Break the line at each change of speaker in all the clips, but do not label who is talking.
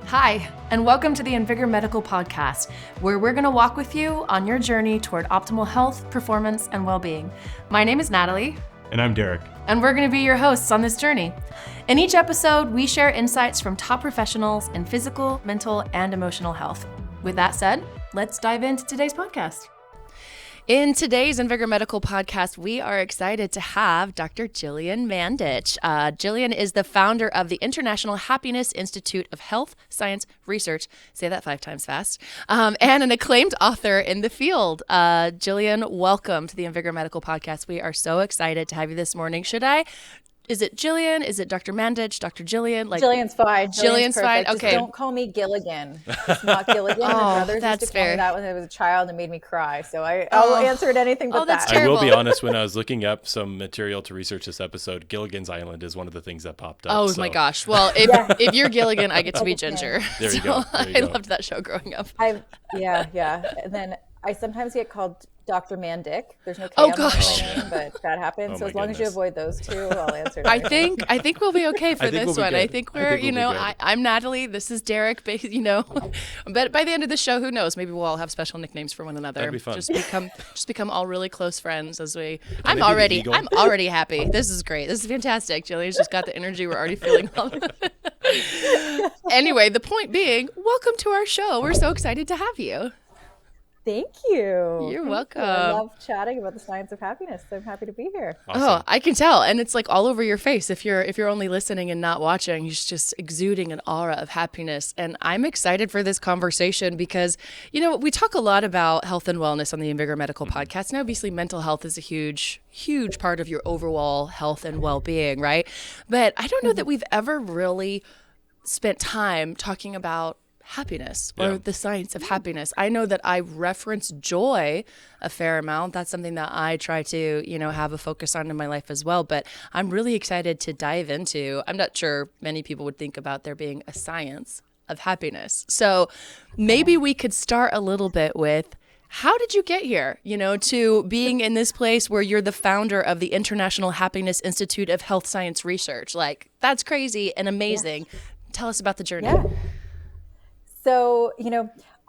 Hi, and welcome to the Invigor Medical Podcast, where we're going to walk with you on your journey toward optimal health, performance, and well-being. My name is Natalie.
And I'm Derek.
And we're going to be your hosts on this journey. In each episode, we share insights from top professionals in physical, mental, and emotional health. With that said, let's dive into today's podcast. In today's Invigor Medical Podcast, we are excited to have Dr. Gillian Mandich. Gillian is the founder of the International Happiness Institute of Health Science Research, say that 5 times fast, and an acclaimed author in the field. Gillian, welcome to the Invigor Medical Podcast. We are so excited to have you this morning. Is it Gillian? Is it Dr. Mandich? Dr. Gillian?
Gillian's fine.
Gillian's fine. Okay.
Just don't call me Gilligan. It's not Gilligan. My brother used to call me that when I was a child and made me cry. So I'll answer it anything but
that's
that.
terrible.
I will be honest, when I was looking up some material to research this episode, Gilligan's Island is one of the things that popped up.
Oh my gosh. Well, if you're Gilligan, I get to be Ginger.
There you go.
I loved that show growing up.
Yeah. And then I sometimes get called Dr. Mandich. There's no K on my name, but that happens. So as long as you avoid those two, I'll answer.
I think we'll be okay for this one. I think we're, I'm Natalie. This is Derek. But by the end of the show, who knows? Maybe we'll all have special nicknames for one another.
That'd be fun.
Just become all really close friends as we. I'm already happy. This is great. This is fantastic. Gillian's just got the energy we're already feeling. Anyway, the point being, welcome to our show. We're so excited to have you.
Thank you.
You're welcome.
I love chatting about the science of happiness. So I'm happy to be here.
Awesome.
Oh, I can tell. And it's like all over your face. If you're only listening and not watching, you're just exuding an aura of happiness. And I'm excited for this conversation because, we talk a lot about health and wellness on the Invigor Medical Podcast. And obviously mental health is a huge part of your overall health and well-being, right? But I don't know that we've ever really spent time talking about happiness or the science of happiness. I know that I reference joy a fair amount. That's something that I try to, have a focus on in my life as well. But I'm really excited to dive into, I'm not sure many people would think about there being a science of happiness. So maybe we could start a little bit with, how did you get here, to being in this place where you're the founder of the International Happiness Institute of Health Science Research? Like, that's crazy and amazing. Yeah. Tell us about the journey.
Yeah. So,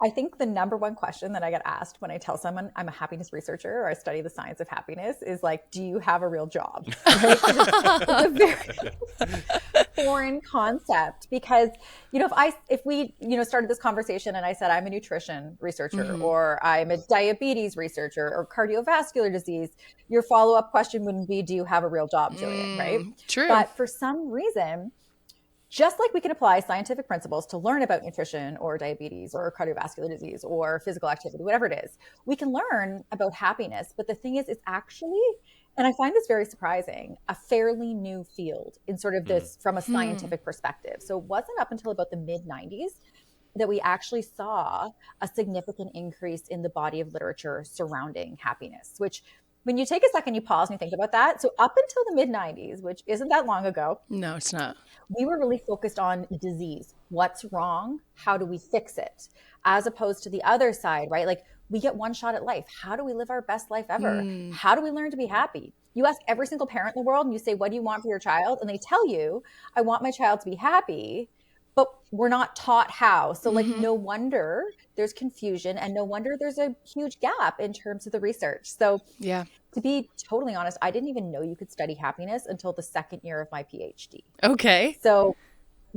I think the number one question that I get asked when I tell someone I'm a happiness researcher or I study the science of happiness is like, do you have a real job? Right? It's a very foreign concept because, if we started this conversation and I said I'm a nutrition researcher or I'm a diabetes researcher or cardiovascular disease, your follow-up question wouldn't be, do you have a real job, Gillian, right?
True.
But for some reason, just like we can apply scientific principles to learn about nutrition or diabetes or cardiovascular disease or physical activity, whatever it is, we can learn about happiness. But the thing is, it's actually, and I find this very surprising, a fairly new field in sort of this from a scientific perspective. So it wasn't up until about the mid-90s that we actually saw a significant increase in the body of literature surrounding happiness, which when you take a second, you pause and you think about that. So up until the mid-90s, which isn't that long ago.
No, it's not.
We were really focused on disease. What's wrong? How do we fix it? As opposed to the other side, right? Like, we get one shot at life. How do we live our best life ever? How do we learn to be happy? You ask every single parent in the world and you say, what do you want for your child? And they tell you, I want my child to be happy, but we're not taught how. So no wonder there's confusion and no wonder there's a huge gap in terms of the research. So to be totally honest, I didn't even know you could study happiness until the second year of my PhD.
Okay.
So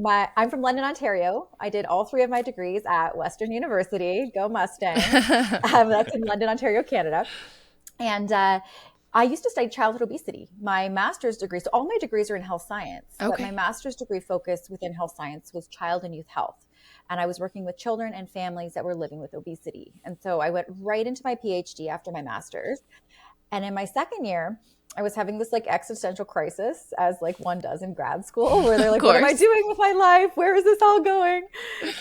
I'm from London, Ontario. I did all 3 of my degrees at Western University. Go Mustang. That's in London, Ontario, Canada. And I used to study childhood obesity. My master's degree, so all my degrees are in health science, but my master's degree focus within health science was child and youth health. And I was working with children and families that were living with obesity. And so I went right into my PhD after my master's. And in my second year, I was having this existential crisis, as one does in grad school, where they're like, what am I doing with my life? Where is this all going?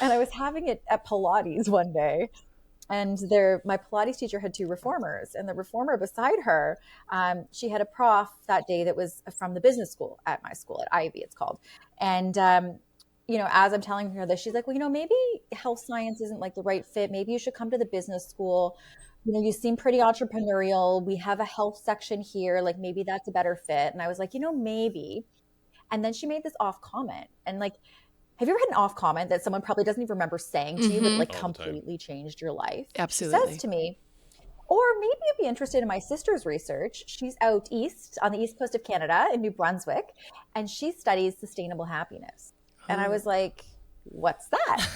And I was having it at Pilates one day. And my Pilates teacher had 2 reformers. And the reformer beside her, she had a prof that day that was from the business school at my school, at Ivy it's called. And, as I'm telling her this, she's like, well, maybe health science isn't the right fit. Maybe you should come to the business school. You seem pretty entrepreneurial. We have a health section here. Maybe that's a better fit. And I was like, maybe. And then she made this off comment. And have you ever had an off comment that someone probably doesn't even remember saying to you, but like
All the time.
completely changed your life?
Absolutely.
She says to me, or maybe you'd be interested in my sister's research. She's out east on the east coast of Canada in New Brunswick, and she studies sustainable happiness. And I was like, what's that?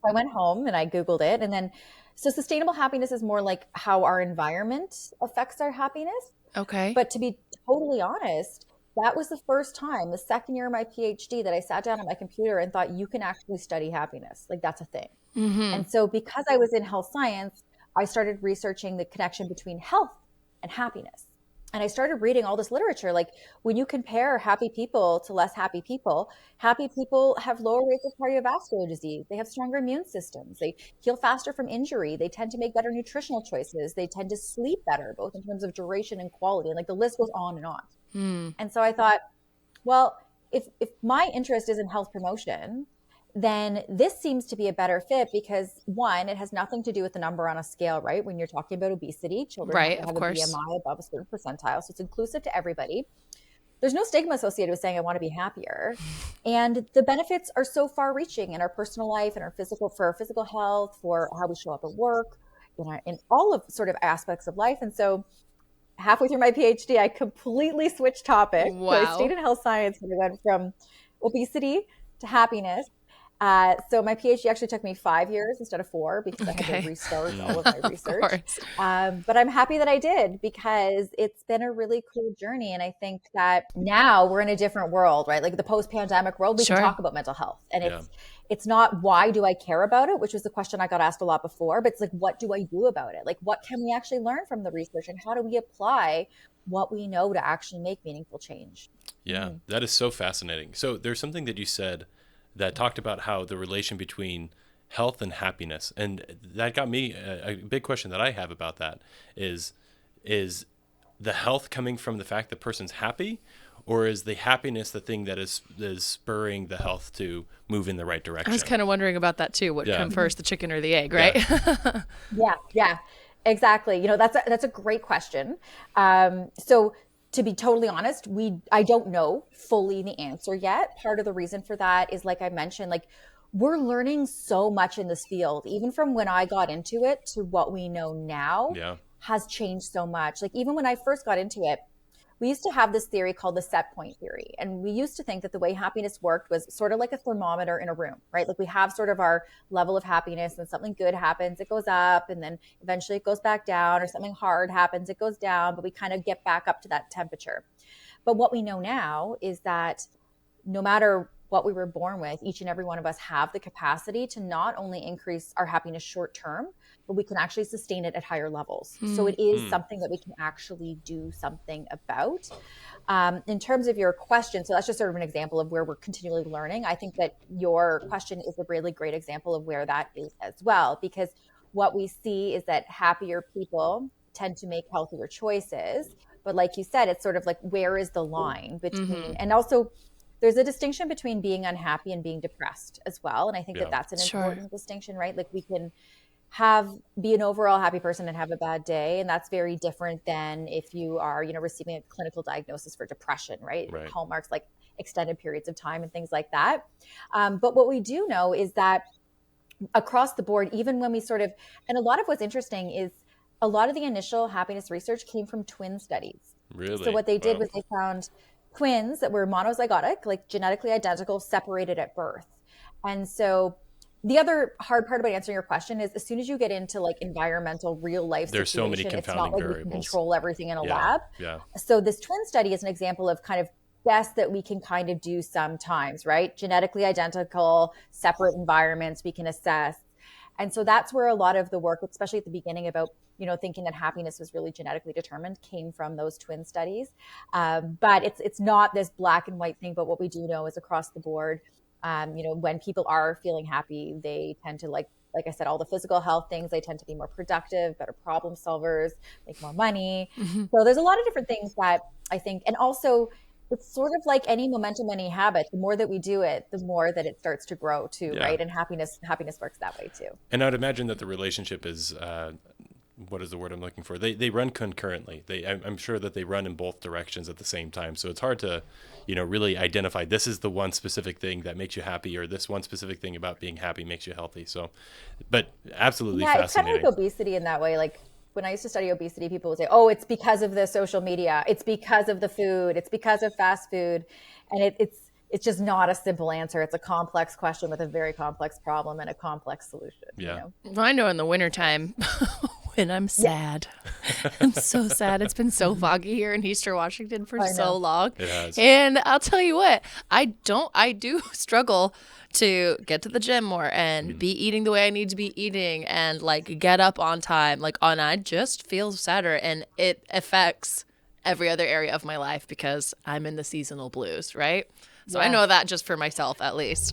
I went home and I Googled it. And then, so sustainable happiness is more like how our environment affects our happiness.
Okay.
But to be totally honest, that was the first time, the second year of my PhD, that I sat down at my computer and thought, you can actually study happiness. Like, that's a thing. And so because I was in health science, I started researching the connection between health and happiness. And I started reading all this literature. Like, when you compare happy people to less happy people have lower rates of cardiovascular disease. They have stronger immune systems. They heal faster from injury. They tend to make better nutritional choices. They tend to sleep better, both in terms of duration and quality. And like, the list goes on and on. And so I thought, well, if my interest is in health promotion, then this seems to be a better fit because, one, it has nothing to do with the number on a scale, right? When you're talking about obesity, children
Right,
have
of
to have a
course.
BMI above a certain percentile. So it's inclusive to everybody. There's no stigma associated with saying I want to be happier. And the benefits are so far reaching in our personal life and for our physical health, for how we show up at work, in all of sort of aspects of life. And so halfway through my PhD, I completely switched topics. So I stayed in health science and I went from obesity to happiness. So my PhD actually took me 5 years instead of 4 because I had to restart all of my research. But I'm happy that I did because it's been a really cool journey. And I think that now we're in a different world, right? Like the post-pandemic world, we can talk about mental health. And it's not why do I care about it, which was the question I got asked a lot before, but it's like, what do I do about it? Like, what can we actually learn from the research and how do we apply what we know to actually make meaningful change?
Yeah, that is so fascinating. So there's something that you said that talked about how the relation between health and happiness, and that got me a big question that I have about that is the health coming from the fact the person's happy, or is the happiness the thing that is spurring the health to move in the right direction?
I was kind of wondering about that too. What came first, the chicken or the egg, right?
Yeah, exactly. That's a great question. So to be totally honest, I don't know fully the answer yet. Part of the reason for that is, like I mentioned, like we're learning so much in this field, even from when I got into it to what we know now has changed so much. Like even when I first got into it, we used to have this theory called the set point theory. And we used to think that the way happiness worked was sort of like a thermometer in a room, right? Like we have sort of our level of happiness, and something good happens, it goes up, and then eventually it goes back down, or something hard happens, it goes down, but we kind of get back up to that temperature. But what we know now is that no matter what we were born with, each and every one of us have the capacity to not only increase our happiness short term, but we can actually sustain it at higher levels. So it is something that we can actually do something about. In terms of your question, so that's just sort of an example of where we're continually learning. I think that your question is a really great example of where that is as well, because what we see is that happier people tend to make healthier choices. But like you said, it's sort of like, where is the line between, and also there's a distinction between being unhappy and being depressed as well. And I think that that's an important distinction, right? Like we can be an overall happy person and have a bad day. And that's very different than if you are, receiving a clinical diagnosis for depression, right? Hallmarks like extended periods of time and things like that. But what we do know is that across the board, even when we and a lot of what's interesting is a lot of the initial happiness research came from twin studies.
Really?
So what they did was they found twins that were monozygotic, like genetically identical, separated at birth. And so the other hard part about answering your question is as soon as you get into like environmental real life
there's
situation,
so many confounding
it's not like
variables.
we can control everything in a lab.
Yeah.
So this twin study is an example of kind of best that we can kind of do sometimes, right? Genetically identical, separate environments we can assess. And so that's where a lot of the work, especially at the beginning about, thinking that happiness was really genetically determined, came from those twin studies. But it's not this black and white thing, but what we do know is across the board, when people are feeling happy, they tend to like I said, all the physical health things, they tend to be more productive, better problem solvers, make more money. So there's a lot of different things that I think, and also it's sort of like any momentum, any habit. The more that we do it, the more that it starts to grow too, right? And happiness works that way too.
And I'd imagine that the relationship is what is the word I'm looking for? They run concurrently. I'm sure that they run in both directions at the same time. So it's hard to, really identify this is the one specific thing that makes you happy, or this one specific thing about being happy makes you healthy. So, but absolutely
Yeah, it's kind of
fascinating.
like obesity in that way. Like when I used to study obesity, people would say, "Oh, it's because of the social media. It's because of the food. It's because of fast food," and it's just not a simple answer. It's a complex question with a very complex problem and a complex solution.
Yeah.
Well, I know in the wintertime when I'm sad. I'm so sad. It's been so foggy here in Eastern Washington for
I
so
know.
long.
It has.
And I'll tell you what, I do struggle to get to the gym more and be eating the way I need to be eating and like get up on time. Like on I just feel sadder, and it affects every other area of my life because I'm in the seasonal blues, right? So I
Yes.
know that just for myself at least.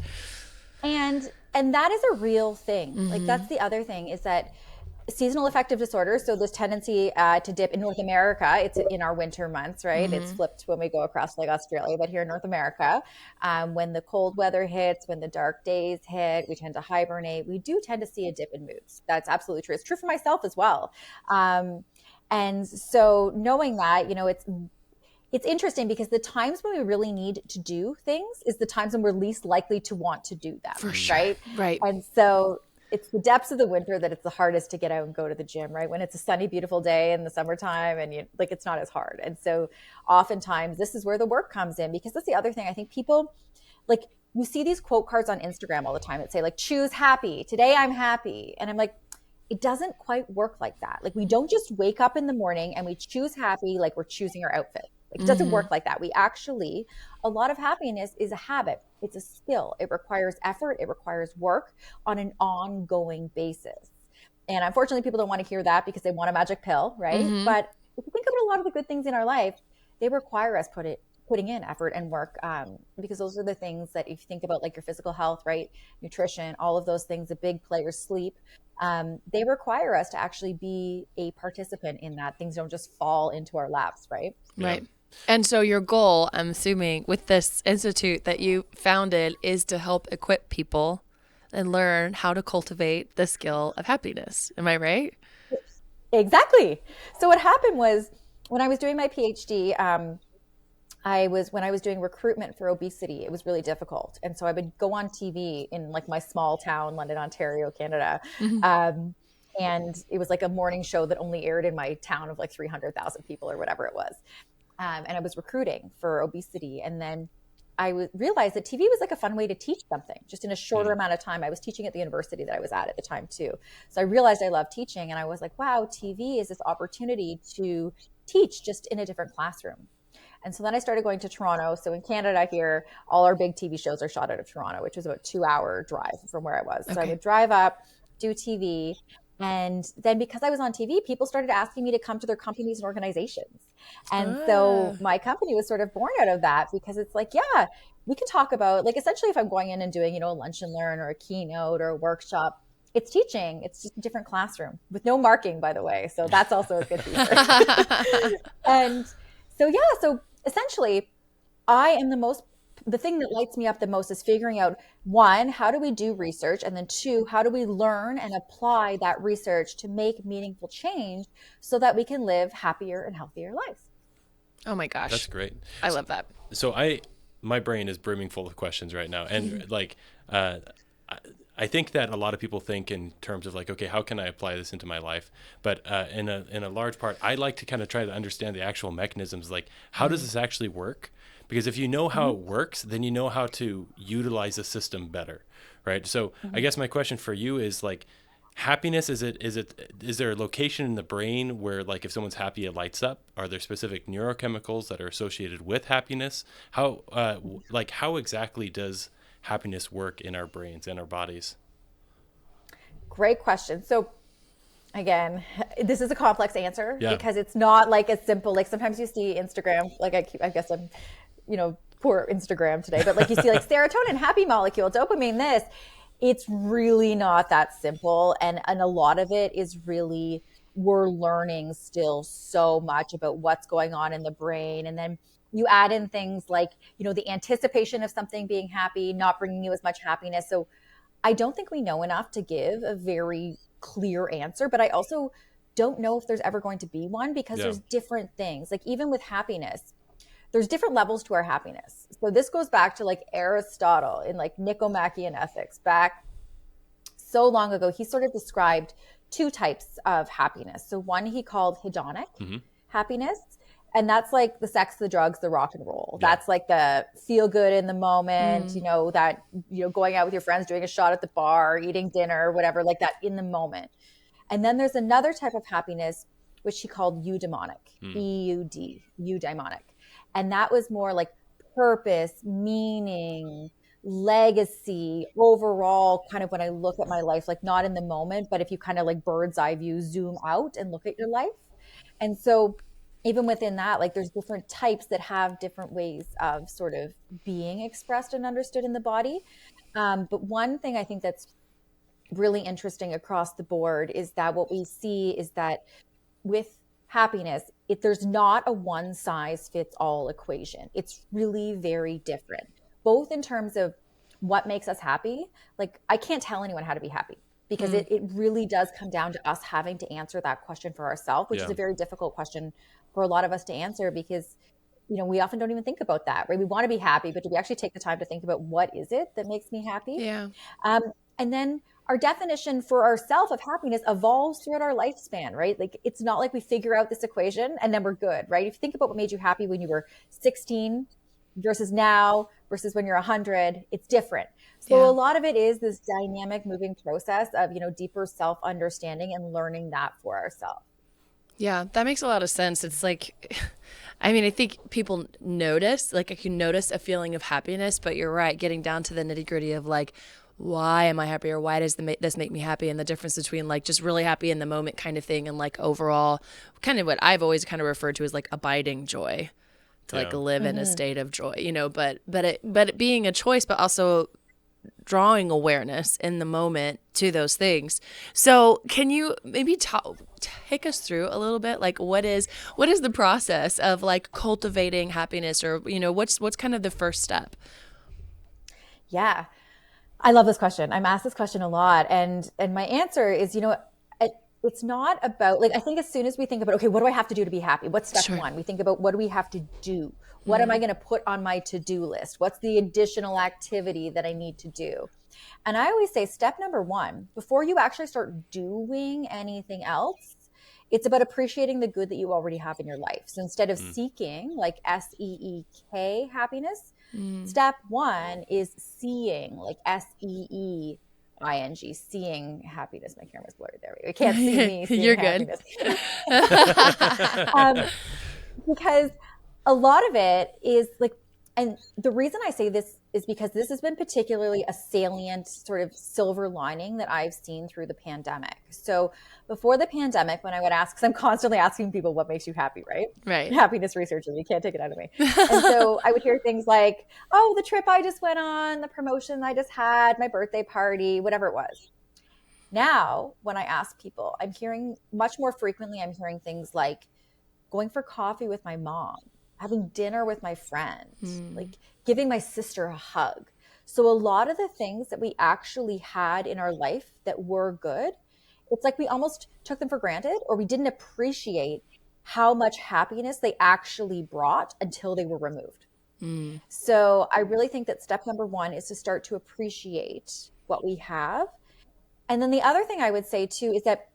And that is a real thing. Like that's the other thing is that seasonal affective disorder. So this tendency to dip in North America, it's in our winter months, right? It's flipped when we go across like Australia, but here in North America, when the cold weather hits, when the dark days hit, we tend to hibernate. We do tend to see a dip in moods. That's absolutely true. It's true for myself as well. And so knowing that, it's interesting because the times when we really need to do things is the times when we're least likely to want to do them,
For sure.
right?
Right.
And so it's the depths of the winter that it's the hardest to get out and go to the gym, right? When it's a sunny, beautiful day in the summertime and it's not as hard. And so oftentimes this is where the work comes in, because that's the other thing. I think people like, you see these quote cards on Instagram all the time that say like, choose happy. Today I'm happy. And I'm like, it doesn't quite work like that. Like we don't just wake up in the morning and we choose happy like we're choosing our outfit. Like it doesn't work like that. We actually, a lot of happiness is a habit. It's a skill. It requires effort. It requires work on an ongoing basis. And unfortunately, people don't want to hear that because they want a magic pill, right? But if you think about a lot of the good things in our life, they require us putting in effort and work, because those are the things that if you think about like your physical health, right? Nutrition, all of those things, the big players, sleep, they require us to actually be a participant in that. Things don't just fall into our laps, right?
Right. And so your goal, I'm assuming, with this institute that you founded is to help equip people and learn how to cultivate the skill of happiness. Am I right?
Exactly. So what happened was when I was doing my PhD, when I was doing recruitment for obesity, it was really difficult. And so I would go on TV in like my small town, London, Ontario, Canada. And it was like a morning show that only aired in my town of like 300,000 people or whatever it was. And I was recruiting for obesity. And then I realized that TV was like a fun way to teach something just in a shorter amount of time. I was teaching at the university that I was at the time too. So I realized I loved teaching, and I was like, wow, TV is this opportunity to teach just in a different classroom. And so then I started going to Toronto. So in Canada here, all our big TV shows are shot out of Toronto, which was about a 2-hour drive from where I was. So I would drive up, do TV. And then because I was on TV, people started asking me to come to their companies and organizations. And so my company was sort of born out of that, because it's like, yeah, we can talk about like essentially if I'm going in and doing, a lunch and learn or a keynote or a workshop, it's teaching. It's just a different classroom with no marking, by the way. So that's also a good feature. And so essentially I am the thing that lights me up the most is figuring out, one, how do we do research? And then two, how do we learn and apply that research to make meaningful change so that we can live happier and healthier lives?
Oh my gosh.
That's great.
I love that.
So my brain is brimming full of questions right now. And like, I think that a lot of people think in terms of like, okay, how can I apply this into my life? But in a large part, I like to kind of try to understand the actual mechanisms. Like, how does this actually work? Because if you know how it works, then you know how to utilize the system better, right? So I guess my question for you is like, happiness, is there a location in the brain where like if someone's happy, it lights up? Are there specific neurochemicals that are associated with happiness? How exactly does happiness work in our brains and our bodies?
Great question. So again, this is a complex answer
Yeah.
because it's not like as simple. Like sometimes you see Instagram, like I guess I'm, poor Instagram today, but like you see like serotonin, happy molecule, dopamine, this, it's really not that simple. And a lot of it is really, we're learning still so much about what's going on in the brain. And then you add in things like, the anticipation of something being happy, not bringing you as much happiness. So I don't think we know enough to give a very clear answer, but I also don't know if there's ever going to be one, because
Yeah.
there's different things. Like even with happiness, there's different levels to our happiness. So this goes back to like Aristotle in like Nicomachean Ethics back so long ago. He sort of described two types of happiness. So one he called hedonic happiness, and that's like the sex, the drugs, the rock and roll.
Yeah.
That's like the feel good in the moment, that, going out with your friends, doing a shot at the bar, eating dinner, whatever, like that in the moment. And then there's another type of happiness, which he called eudaimonic, E-U-D, eudaimonic. And that was more like purpose, meaning, legacy, overall, kind of when I look at my life, like not in the moment, but if you kind of like bird's eye view, zoom out and look at your life. And so even within that, like there's different types that have different ways of sort of being expressed and understood in the body. But one thing I think that's really interesting across the board is that what we see is that with happiness, there's not a one size fits all equation. It's really very different, both in terms of what makes us happy. Like I can't tell anyone how to be happy, because it really does come down to us having to answer that question for ourselves, which is a very difficult question for a lot of us to answer, because we often don't even think about that, right? We want to be happy, but do we actually take the time to think about what is it that makes me happy?
Yeah.
And then our definition for ourselves of happiness evolves throughout our lifespan, right? Like it's not like we figure out this equation and then we're good, right? If you think about what made you happy when you were 16 versus now versus when you're 100, it's different. So a lot of it is this dynamic moving process of, deeper self-understanding and learning that for ourselves.
Yeah, that makes a lot of sense. It's like, I think people notice, like I can notice a feeling of happiness, but you're right, getting down to the nitty gritty of like, why am I happy, or why does this make me happy, and the difference between like just really happy in the moment kind of thing and like overall kind of what I've always kind of referred to as like abiding joy, to like live in a state of joy, but it being a choice, but also drawing awareness in the moment to those things. So can you maybe take us through a little bit, like what is the process of like cultivating happiness, or what's kind of the first step?
Yeah, I love this question. I'm asked this question a lot, and my answer is, it's not about like, I think as soon as we think about, okay, what do I have to do to be happy? What's step one? We think about, what do we have to do? What am I going to put on my to-do list? What's the additional activity that I need to do? And I always say step number one, before you actually start doing anything else, it's about appreciating the good that you already have in your life. So instead of seeking like SEEK happiness, step one is seeing, like SEEing, seeing happiness. My camera's blurry there. You can't see me seeing
You're
happiness.
Good.
Because a lot of it is like, and the reason I say this is because this has been particularly a salient sort of silver lining that I've seen through the pandemic. So before the pandemic, when I would ask, because I'm constantly asking people what makes you happy, right?
Right.
Happiness researcher, you can't take it out of me. And so I would hear things like, oh, the trip I just went on, the promotion I just had, my birthday party, whatever it was. Now, when I ask people, I'm hearing much more frequently, I'm hearing things like going for coffee with my mom, having dinner with my friends, like giving my sister a hug. So a lot of the things that we actually had in our life that were good, it's like we almost took them for granted, or we didn't appreciate how much happiness they actually brought until they were removed. So I really think that step number one is to start to appreciate what we have. And then the other thing I would say too is that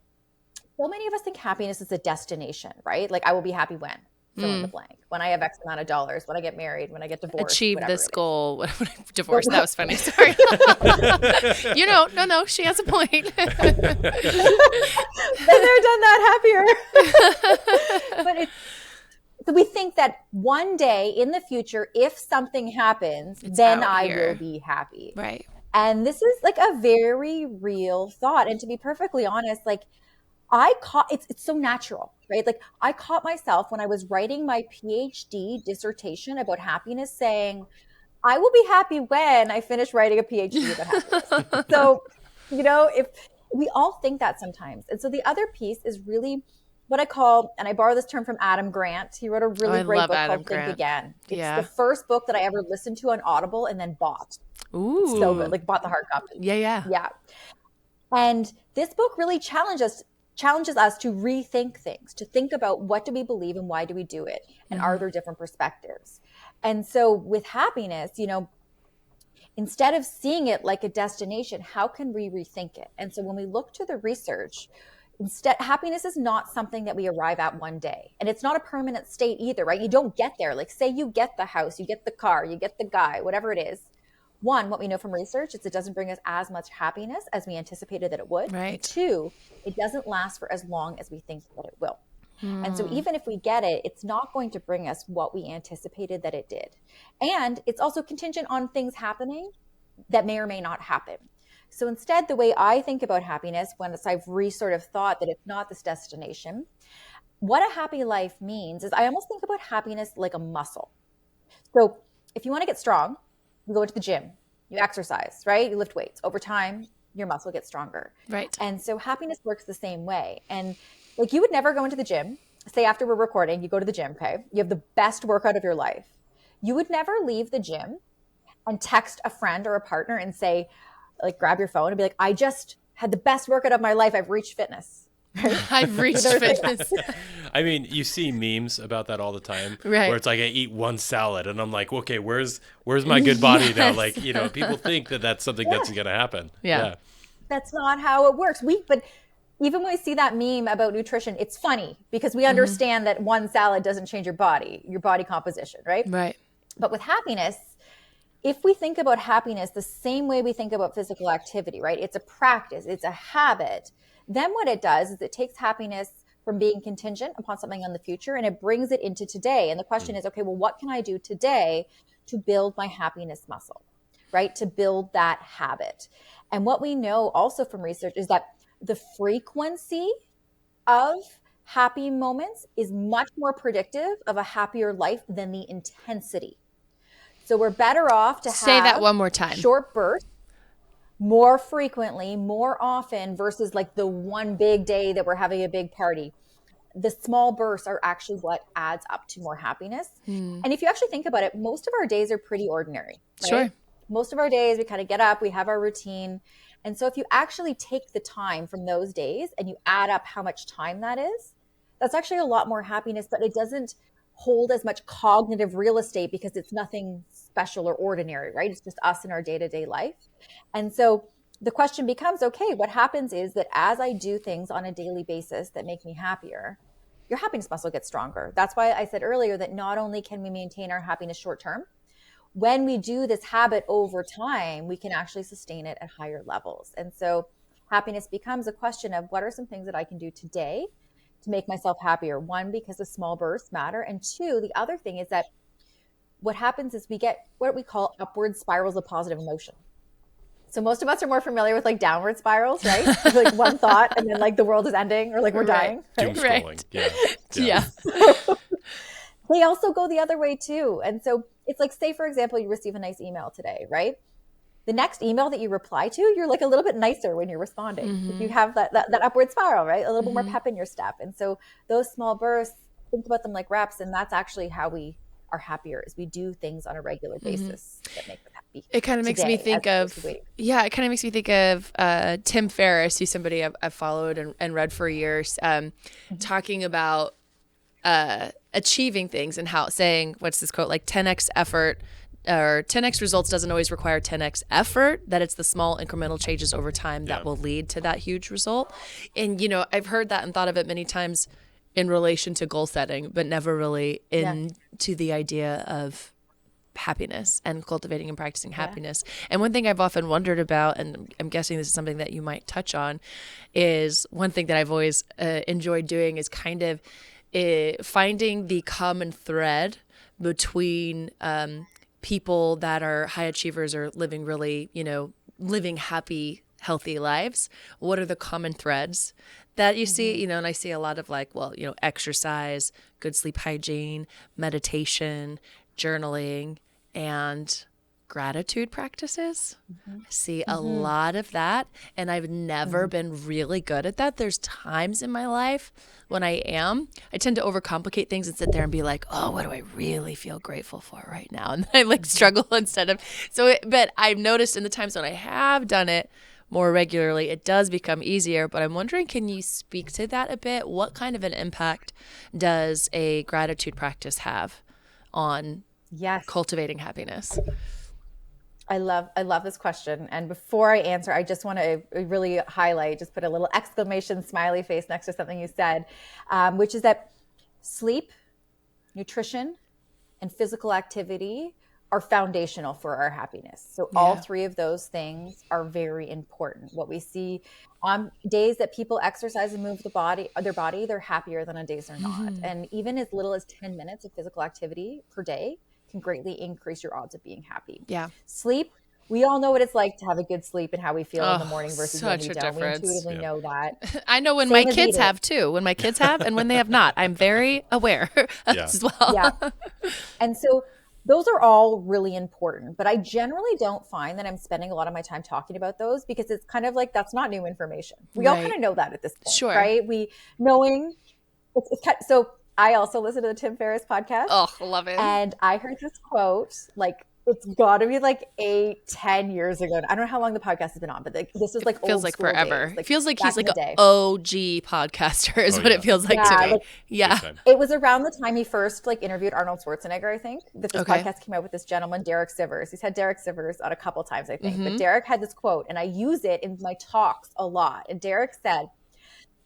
so many of us think happiness is a destination, right? Like I will be happy when, fill in the blank, when I have X amount of dollars, when I get married, when I get divorced,
achieve
whatever
this
it is.
goal. Divorce. That was funny. Sorry. No, she has a point.
Been there, done that, happier. But so we think that one day in the future, if something happens, then I will be happy.
Right.
And this is like a very real thought. And to be perfectly honest, like it's so natural, right? Like I caught myself when I was writing my PhD dissertation about happiness saying, I will be happy when I finish writing a PhD about happiness. So, if we all think that sometimes. And so the other piece is really what I call, and I borrow this term from Adam Grant. He wrote a really great book called Think Again. It's the first book that I ever listened to on Audible and then bought.
Ooh.
So good. Like bought the hard copy.
Yeah.
And this book really challenged us challenges us to rethink things, to think about what do we believe and why do we do it? And are there different perspectives? And so with happiness, instead of seeing it like a destination, how can we rethink it? And so when we look to the research, instead, happiness is not something that we arrive at one day. And it's not a permanent state either, right? You don't get there. Like, say you get the house, you get the car, you get the guy, whatever it is. One, what we know from research is it doesn't bring us as much happiness as we anticipated that it would.
Right.
And two, it doesn't last for as long as we think that it will. And so even if we get it, it's not going to bring us what we anticipated that it did. And it's also contingent on things happening that may or may not happen. So instead, the way I think about happiness, once I've sort of thought that it's not this destination, what a happy life means is I almost think about happiness like a muscle. So if you want to get strong, you go to the gym, you exercise, right? You lift weights. Over time, your muscle gets stronger.
Right.
And so happiness works the same way. And like, you would never go into the gym. Say after we're recording, you go to the gym, okay? You have the best workout of your life. You would never leave the gym and text a friend or a partner and say, like, grab your phone and be like, I just had the best workout of my life. I've reached fitness. Right?
I've reached fitness.
I mean, you see memes about that all the time,
right?
Where it's like I eat one salad, and I'm like, okay, where's my good body now? Like, people think that that's something that's going to happen.
Yeah,
that's not how it works. But even when we see that meme about nutrition, it's funny because we understand that one salad doesn't change your body composition, right?
Right.
But with happiness, if we think about happiness the same way we think about physical activity, right? It's a practice, it's a habit. Then what it does is it takes happiness from being contingent upon something in the future and it brings it into today. And the question is, okay, well, what can I do today to build my happiness muscle, right? To build that habit. And what we know also from research is that the frequency of happy moments is much more predictive of a happier life than the intensity. So we're better off to
say that one more time.
Short bursts more frequently, more often versus like the one big day that we're having a big party. The small bursts are actually what adds up to more happiness. And if you actually think about it, most of our days are pretty ordinary. Right?
Sure.
Most of our days, we kind of get up, we have our routine. And so if you actually take the time from those days and you add up how much time that is, that's actually a lot more happiness, but it doesn't hold as much cognitive real estate because it's nothing special or ordinary, right? It's just us in our day-to-day life. And so the question becomes, okay, what happens is that as I do things on a daily basis that make me happier, your happiness muscle gets stronger. That's why I said earlier that not only can we maintain our happiness short-term, when we do this habit over time, we can actually sustain it at higher levels. And so happiness becomes a question of what are some things that I can do today to make myself happier? One, because the small bursts matter. And two, the other thing is that what happens is we get what we call upward spirals of positive emotion. So most of us are more familiar with like downward spirals, right? Like one thought and then like the world is ending or like we're dying.
Doom scrolling.
Yeah.
They also go the other way too. And so it's like, say, for example, you receive a nice email today, right? The next email that you reply to, you're like a little bit nicer when you're responding. If you have that upward spiral, right? A little bit more pep in your step. And so those small bursts, think about them like reps. And that's actually how we are happier, is we do things on a regular basis that make us happy.
It kind of makes me think of, Tim Ferriss, who's somebody I've followed and read for years, talking about achieving things and how saying, what's this quote, like 10x effort or 10x results doesn't always require 10x effort, that it's the small incremental changes over time that will lead to that huge result. And, I've heard that and thought of it many times in relation to goal setting, but never really into the idea of happiness and cultivating and practicing happiness. And one thing I've often wondered about, and I'm guessing this is something that you might touch on, is one thing that I've always enjoyed doing is kind of finding the common thread between people that are high achievers or living really, living happy, healthy lives. What are the common threads that you see, and I see a lot of like, exercise, good sleep hygiene, meditation, journaling, and gratitude practices. I see a lot of that, and I've never been really good at that. There's times in my life when I tend to overcomplicate things and sit there and be like, oh, what do I really feel grateful for right now? And then I like struggle but I've noticed in the times when I have done it, more regularly, it does become easier. But I'm wondering, can you speak to that a bit? What kind of an impact does a gratitude practice have on
Yes.
cultivating happiness?
I love this question. And before I answer, I just want to really highlight, just put a little exclamation smiley face next to something you said, which is that sleep, nutrition, and physical activity are foundational for our happiness. So all three of those things are very important. What we see on days that people exercise and move their body, they're happier than on days they're not. And even as little as 10 minutes of physical activity per day can greatly increase your odds of being happy.
Yeah.
Sleep, we all know what it's like to have a good sleep and how we feel in the morning versus when we don't.
Difference.
We intuitively know that.
I know when my kids have too, when my kids have and when they have not. I'm very aware as well.
Yeah. And so those are all really important, but I generally don't find that I'm spending a lot of my time talking about those because it's kind of like, that's not new information. We all kind of know that at this point, right? So I also listen to the Tim Ferriss podcast.
Oh, love it.
And I heard this quote, like, it's got to be like 8-10 years ago. I don't know how long the podcast has been on, but this is like
feels
old
like
school
forever.
days.
It feels like he's like an OG podcaster is what it feels like to me.
It was around the time he first like interviewed Arnold Schwarzenegger, I think, that this podcast came out with this gentleman, Derek Sivers. He's had Derek Sivers on a couple times, I think. But Derek had this quote, and I use it in my talks a lot. And Derek said,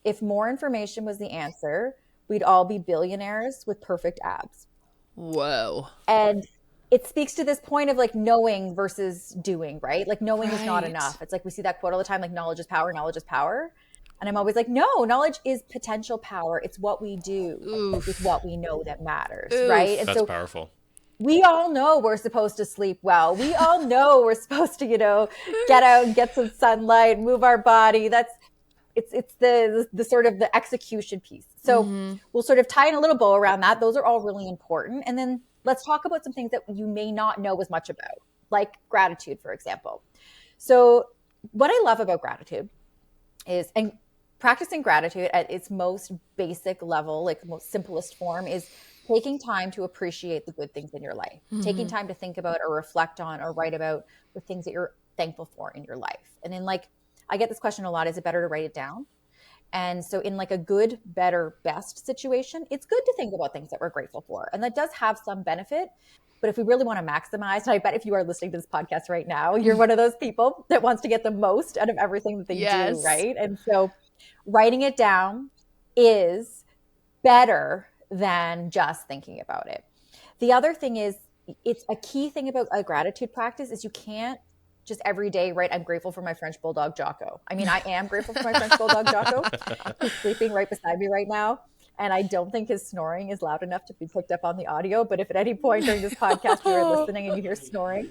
if more information was the answer, we'd all be billionaires with perfect abs.
Whoa.
And it speaks to this point of like knowing versus doing, right? Like knowing is not enough. It's like we see that quote all the time, like knowledge is power, knowledge is power. And I'm always like, no, knowledge is potential power. It's what we do with what we know that matters, right? And
that's powerful.
We all know we're supposed to sleep well. We all know we're supposed to, get out and get some sunlight, move our body. It's the sort of the execution piece. So we'll sort of tie in a little bow around that. Those are all really important. And then let's talk about some things that you may not know as much about, like gratitude, for example. So what I love about gratitude is, and practicing gratitude at its most basic level, like most simplest form, is taking time to appreciate the good things in your life, taking time to think about or reflect on or write about the things that you're thankful for in your life. And then I get this question a lot, is it better to write it down? And so in like a good, better, best situation, it's good to think about things that we're grateful for. And that does have some benefit. But if we really want to maximize, and I bet if you are listening to this podcast right now, you're one of those people that wants to get the most out of everything that they do, right? And so writing it down is better than just thinking about it. The other thing is, it's a key thing about a gratitude practice is you can't just every day, right? I'm grateful for my French Bulldog, Jocko. I mean, I am grateful for my French Bulldog, Jocko. He's sleeping right beside me right now. And I don't think his snoring is loud enough to be picked up on the audio. But if at any point during this podcast you're listening and you hear snoring,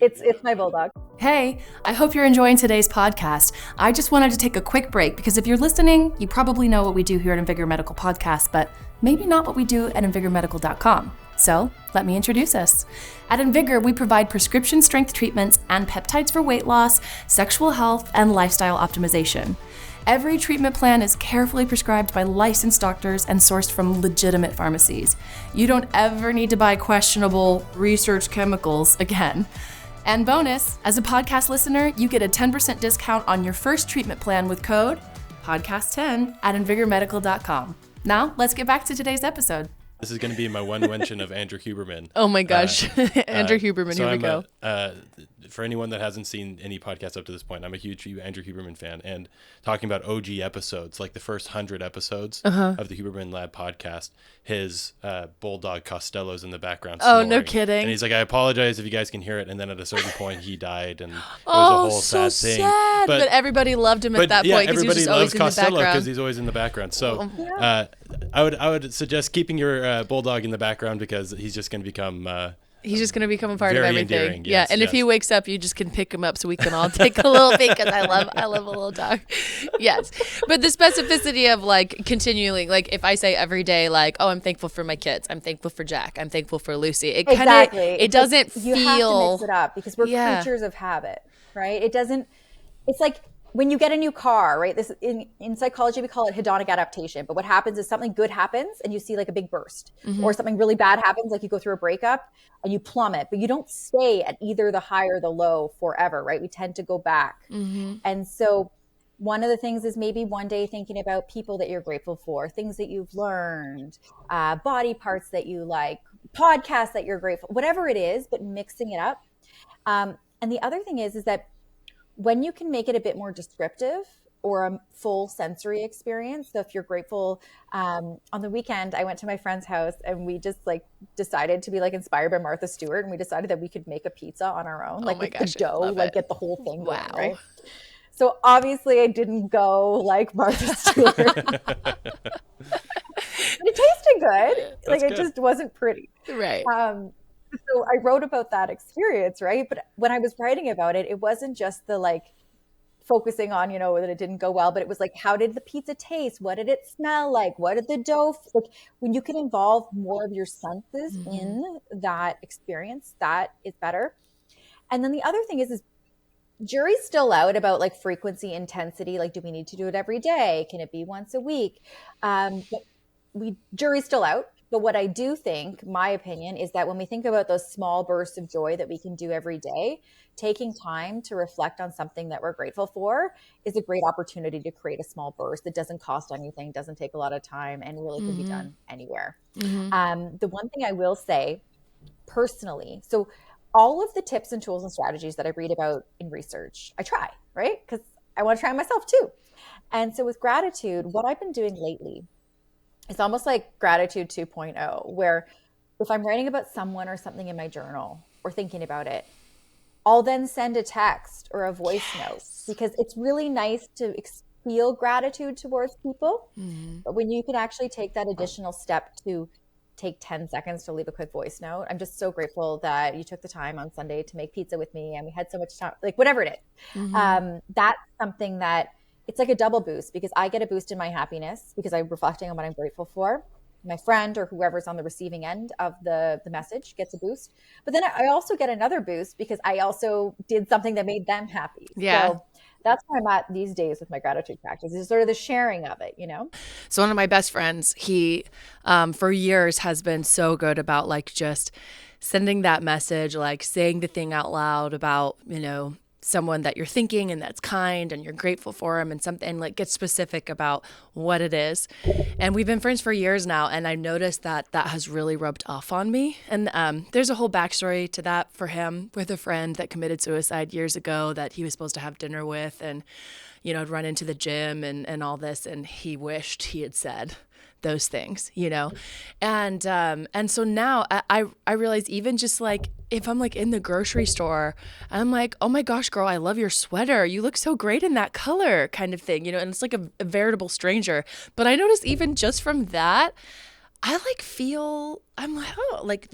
it's my Bulldog.
Hey, I hope you're enjoying today's podcast. I just wanted to take a quick break because if you're listening, you probably know what we do here at Invigor Medical Podcast, but maybe not what we do at invigormedical.com. So let me introduce us. At Invigor, we provide prescription strength treatments and peptides for weight loss, sexual health, and lifestyle optimization. Every treatment plan is carefully prescribed by licensed doctors and sourced from legitimate pharmacies. You don't ever need to buy questionable research chemicals again. And bonus, as a podcast listener, you get a 10% discount on your first treatment plan with code podcast10 at invigormedical.com. Now, let's get back to today's episode.
This is going to be my one mention of Andrew Huberman.
Oh my gosh. Andrew Huberman,
so
here we go.
For anyone that hasn't seen any podcasts up to this point, I'm a huge Andrew Huberman fan. And talking about OG episodes, like the first 100 episodes of the Huberman Lab podcast, his Bulldog Costello's in the background snoring.
Oh, no kidding.
And he's like, I apologize if you guys can hear it. And then at a certain point, he died. And it was a whole sad thing.
Sad. But everybody loved him at that point because he was just always in the background.
Costello because he's always in the background. So I would suggest keeping your Bulldog in the background because he's just going to become...
He's just going to become a part of everything.
Endearing,
yes, and if he wakes up, you just can pick him up so we can all take a little peek because I love a little dog. Yes. But the specificity of like continually, like if I say every day, like, oh, I'm thankful for my kids. I'm thankful for Jack. I'm thankful for Lucy. It kind of, it doesn't feel.
You have to mix it up because we're creatures of habit, right? It doesn't, it's like when you get a new car, right? This in psychology, we call it hedonic adaptation. But what happens is something good happens and you see like a big burst, or something really bad happens, like you go through a breakup and you plummet, but you don't stay at either the high or the low forever, right? We tend to go back. And so one of the things is maybe one day thinking about people that you're grateful for, things that you've learned, body parts that you like, podcasts that you're grateful, whatever it is, but mixing it up. And the other thing is that when you can make it a bit more descriptive or a full sensory experience. So if you're grateful, on the weekend, I went to my friend's house and we just like decided to be like inspired by Martha Stewart. And we decided that we could make a pizza on our own, like with the dough, like get the whole thing going, right? So obviously I didn't go like Martha Stewart. But it tasted good. Like it just wasn't pretty.
Right.
So I wrote about that experience, right? But when I was writing about it, it wasn't just the like focusing on, you know, that it didn't go well, but it was like, how did the pizza taste? What did it smell like? What did the dough, like when you can involve more of your senses in that experience, that is better. And then the other thing is jury's still out about like frequency, intensity. Like, do we need to do it every day? Can it be once a week? But jury's still out. But what I do think, my opinion, is that when we think about those small bursts of joy that we can do every day, taking time to reflect on something that we're grateful for is a great opportunity to create a small burst that doesn't cost anything, doesn't take a lot of time, and really can be done anywhere. The one thing I will say personally, so all of the tips and tools and strategies that I read about in research, I try, right? Because I want to try myself too. And so with gratitude, what I've been doing lately, it's almost like gratitude 2.0, where if I'm writing about someone or something in my journal or thinking about it, I'll then send a text or a voice note, because it's really nice to feel gratitude towards people. But when you can actually take that additional step to take 10 seconds to leave a quick voice note, I'm just so grateful that you took the time on Sunday to make pizza with me and we had so much time, like whatever it is. That's something that it's like a double boost, because I get a boost in my happiness because I'm reflecting on what I'm grateful for. My friend or whoever's on the receiving end of the message gets a boost. But then I also get another boost because I also did something that made them happy.
Yeah.
So that's where I'm at these days with my gratitude practice, is sort of the sharing of it, you know?
So one of my best friends, he for years has been so good about like just sending that message, like saying the thing out loud about, you know, someone that you're thinking and that's kind and you're grateful for him and something, and like get specific about what it is. And we've been friends for years now, and I noticed that that has really rubbed off on me. And there's a whole backstory to that for him, with a friend that committed suicide years ago that he was supposed to have dinner with, and you know, I'd run into the gym and all this, and he wished he had said those things, you know? And so now I realize, even just like if I'm like in the grocery store, I'm like, oh my gosh, girl, I love your sweater. You look so great in that color, kind of thing, you know? And it's like a veritable stranger. But I noticed even just from that, I like feel, I'm like, oh, like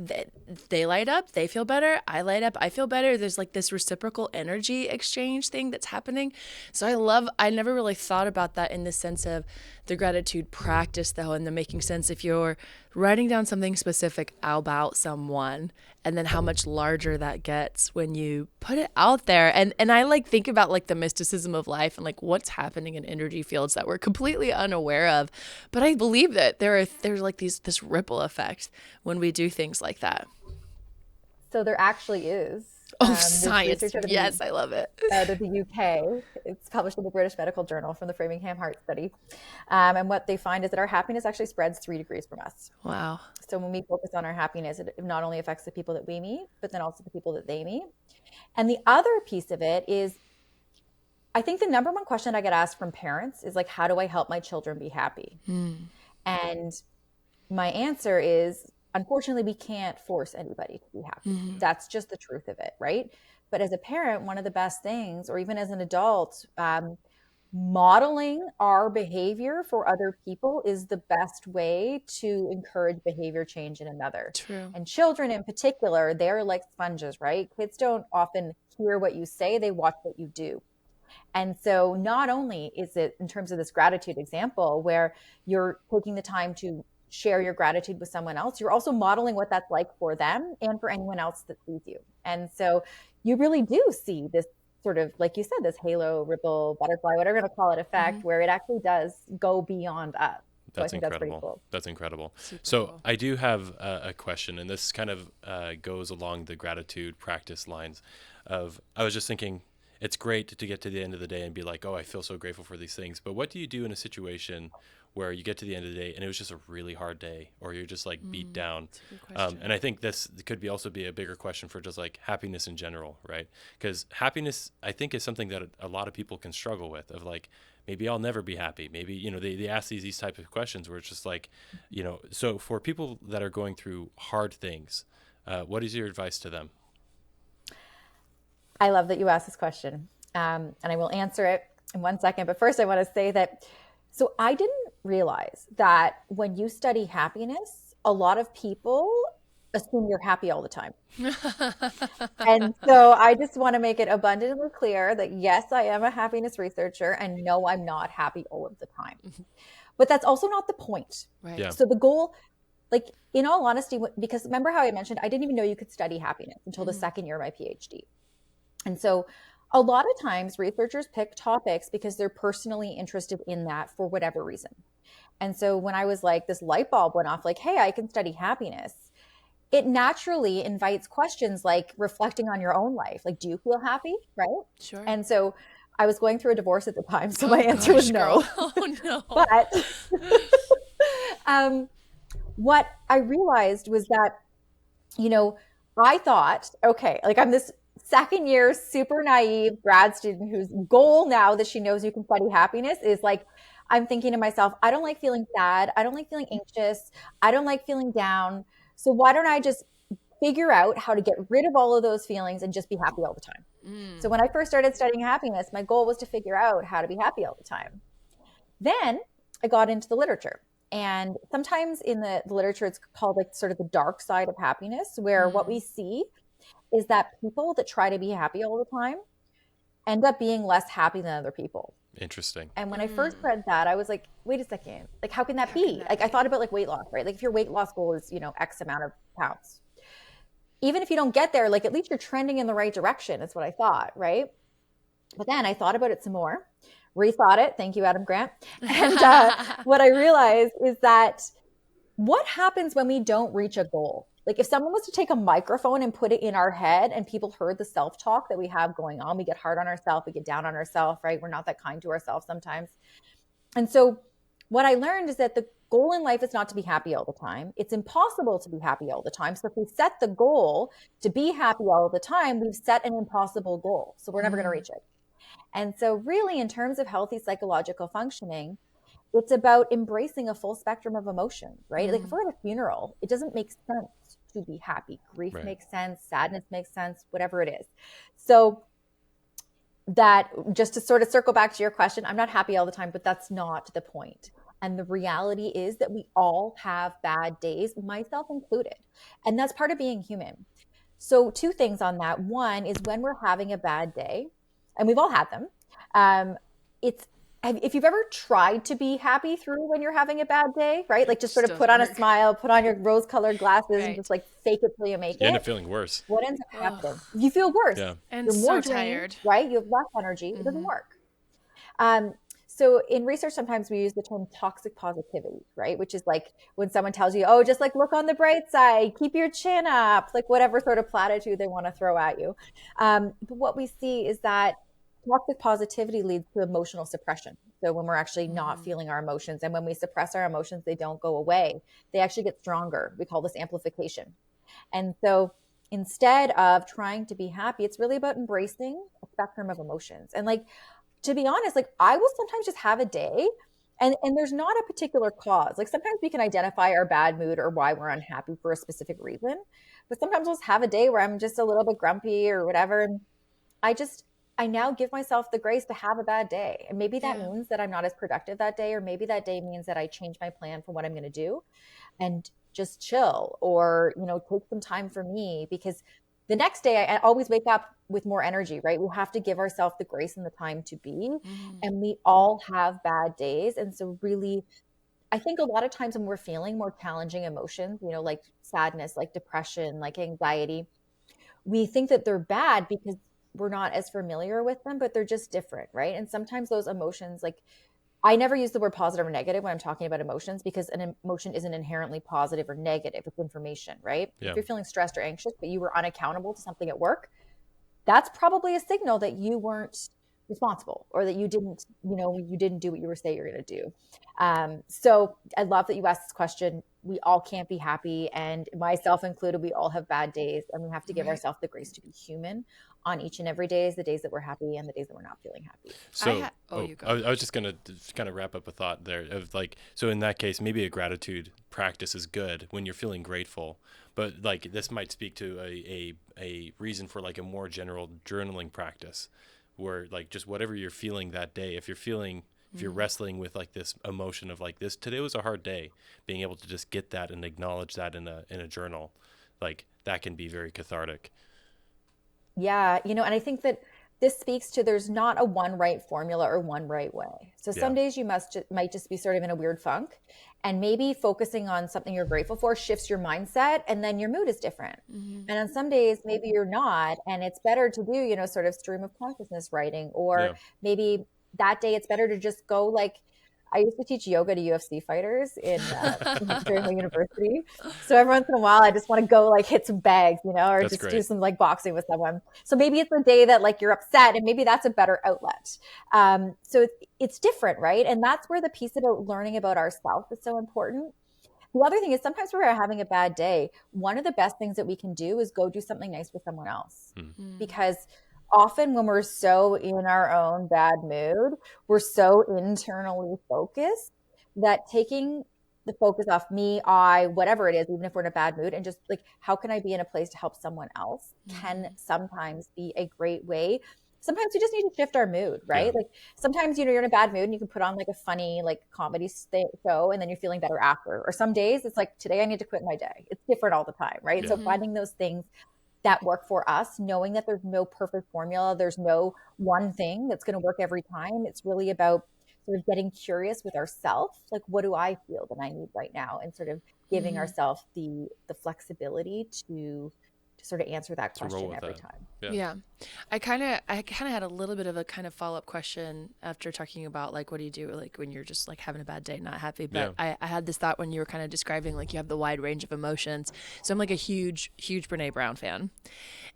they light up, they feel better, I light up, I feel better. There's like this reciprocal energy exchange thing that's happening. So I never really thought about that in the sense of the gratitude practice though, and the making sense if you're writing down something specific about someone, and then how much larger that gets when you put it out there. And I like think about like the mysticism of life and like what's happening in energy fields that we're completely unaware of. But I believe that there's like this ripple effect when we do things like that.
So there actually is.
Science. Yes, I love it.
Out of the UK. It's published in the British Medical Journal from the Framingham Heart Study. And what they find is that our happiness actually spreads 3 degrees from us.
Wow.
So when we focus on our happiness, it not only affects the people that we meet, but then also the people that they meet. And the other piece of it is, I think the number one question I get asked from parents is like, how do I help my children be happy? And my answer is, unfortunately, we can't force anybody to be happy. That's just the truth of it, right? But as a parent, one of the best things, or even as an adult, modeling our behavior for other people is the best way to encourage behavior change in another.
True.
And children in particular, they're like sponges, right? Kids don't often hear what you say, they watch what you do. And so not only is it in terms of this gratitude example where you're taking the time to share your gratitude with someone else, you're also modeling what that's like for them and for anyone else that sees you. And so you really do see this sort of, like you said, this halo, ripple, butterfly, whatever you're going to call it, effect, where it actually does go beyond us. So I
That's
think that's pretty
incredible.
cool.
That's incredible.
Super
So
cool.
I do have a question, and this kind of goes along the gratitude practice lines of, I was just thinking, it's great to get to the end of the day and be like, oh, I feel so grateful for these things. But what do you do in a situation where you get to the end of the day and it was just a really hard day, or you're just like beat down?
That's a good question.
And I think this could be also be a bigger question for just like happiness in general, right? Because happiness, I think, is something that a lot of people can struggle with, of like, maybe I'll never be happy. Maybe, they ask these types of questions where it's just like, so for people that are going through hard things, what is your advice to them?
I love that you asked this question. And I will answer it in 1 second. But first, I want to say that, so I didn't realize that when you study happiness, a lot of people assume you're happy all the time. And so I just want to make it abundantly clear that yes, I am a happiness researcher, and no, I'm not happy all of the time. But that's also not the point.
Right.
Yeah.
So the goal, like, in all honesty, because remember how I mentioned, I didn't even know you could study happiness until the second year of my PhD. And so a lot of times researchers pick topics because they're personally interested in that for whatever reason. And so when I was like, this light bulb went off, like, hey, I can study happiness, it naturally invites questions like reflecting on your own life. Like, do you feel happy? Right.
Sure.
And so I was going through a divorce at the time. So my answer was no.
Oh, no.
But what I realized was that, I thought, okay, like I'm this second year, super naive grad student whose goal now that she knows you can study happiness is like, I'm thinking to myself, I don't like feeling sad. I don't like feeling anxious. I don't like feeling down. So why don't I just figure out how to get rid of all of those feelings and just be happy all the time? So when I first started studying happiness, my goal was to figure out how to be happy all the time. Then I got into the literature. And sometimes in the literature, it's called like sort of the dark side of happiness, where what we see is that people that try to be happy all the time end up being less happy than other people.
Interesting.
And when I first read that, I was like, wait a second, like, how can that be? Like, I thought about like weight loss, right? Like if your weight loss goal is, X amount of pounds, even if you don't get there, like at least you're trending in the right direction. Is what I thought, right? But then I thought about it some more, rethought it. Thank you, Adam Grant. And what I realized is that what happens when we don't reach a goal? Like if someone was to take a microphone and put it in our head and people heard the self-talk that we have going on, we get hard on ourselves, we get down on ourselves, right? We're not that kind to ourselves sometimes. And so what I learned is that the goal in life is not to be happy all the time. It's impossible to be happy all the time. So if we set the goal to be happy all the time, we've set an impossible goal. So we're never going to reach it. And so really, in terms of healthy psychological functioning, it's about embracing a full spectrum of emotions, right? Like if we're at a funeral, it doesn't make sense to be happy. Grief makes sense, sadness makes sense, whatever it is. So that, just to sort of circle back to your question, I'm not happy all the time, but that's not the point. And the reality is that we all have bad days, myself included. And that's part of being human. So two things on that. One is when we're having a bad day, and we've all had them, if you've ever tried to be happy through when you're having a bad day, right? Like just sort of put on a smile, put on your rose-colored glasses and just like fake it till you make it.
You end up feeling worse.
What ends up happening? You feel worse.
Yeah.
And
you're more
so
drained,
tired.
right? You have less energy. It doesn't work. So in research, sometimes we use the term toxic positivity, right? Which is like when someone tells you, oh, just like look on the bright side, keep your chin up, like whatever sort of platitude they want to throw at you. But what we see is that toxic positivity leads to emotional suppression. So when we're actually not feeling our emotions, and when we suppress our emotions, they don't go away. They actually get stronger. We call this amplification. And so instead of trying to be happy, it's really about embracing a spectrum of emotions. And like, to be honest, like I will sometimes just have a day and there's not a particular cause. Like sometimes we can identify our bad mood or why we're unhappy for a specific reason, but sometimes I'll just have a day where I'm just a little bit grumpy or whatever. And I now give myself the grace to have a bad day. And maybe that means that I'm not as productive that day, or maybe that day means that I change my plan for what I'm going to do and just chill, or, take some time for me, because the next day I always wake up with more energy, right? We have to give ourselves the grace and the time to be, and we all have bad days. And so really, I think a lot of times when we're feeling more challenging emotions, like sadness, like depression, like anxiety, we think that they're bad because we're not as familiar with them, but they're just different, right? And sometimes those emotions, like, I never use the word positive or negative when I'm talking about emotions, because an emotion isn't inherently positive or negative. It's information, right?
Yeah.
If you're feeling stressed or anxious, but you were unaccountable to something at work, that's probably a signal that you weren't responsible, or that you didn't, you didn't do what you were saying you're going to do. So I love that you asked this question. We all can't be happy, and myself included, we all have bad days, and we have to give ourselves the grace to be human on each and every day, the days that we're happy and the days that we're not feeling happy.
So
you go.
I was just going to kind of wrap up a thought there of like, so in that case, maybe a gratitude practice is good when you're feeling grateful, but like this might speak to a reason for like a more general journaling practice, where like just whatever you're feeling that day, if you're wrestling with like this emotion of like this, today was a hard day, being able to just get that and acknowledge that in a journal, like that can be very cathartic.
Yeah, and I think that this speaks to, there's not a one right formula or one right way. So some days you might just be sort of in a weird funk, and maybe focusing on something you're grateful for shifts your mindset, and then your mood is different. And on some days maybe you're not, and it's better to do, sort of stream of consciousness writing, or maybe that day it's better to just go, like, I used to teach yoga to UFC fighters during my university. So every once in a while, I just want to go like hit some bags, or
That's
just
great.
do some like boxing with someone. So maybe it's a day that like you're upset, and maybe that's a better outlet. So it's different, right? And that's where the piece about learning about ourselves is so important. The other thing is, sometimes we're having a bad day. One of the best things that we can do is go do something nice for someone else, because often when we're so in our own bad mood, we're so internally focused that taking the focus off me, whatever it is, even if we're in a bad mood, and just like, how can I be in a place to help someone else, can sometimes be a great way. Sometimes we just need to shift our mood, right?
Yeah.
Like sometimes, you're in a bad mood and you can put on like a funny, like comedy show, and then you're feeling better after. Or some days it's like, today I need to quit my day. It's different all the time, right? So finding those things that work for us, knowing that there's no perfect formula, there's no one thing that's going to work every time. It's really about sort of getting curious with ourselves, like, what do I feel that I need right now, and sort of giving ourselves the flexibility to sort of answer that question every time.
Yeah. I kind of had a little bit of a kind of follow-up question after talking about like, what do you do like when you're just like having a bad day, not happy? But I had this thought when you were kind of describing like you have the wide range of emotions. So I'm like a huge Brene Brown fan,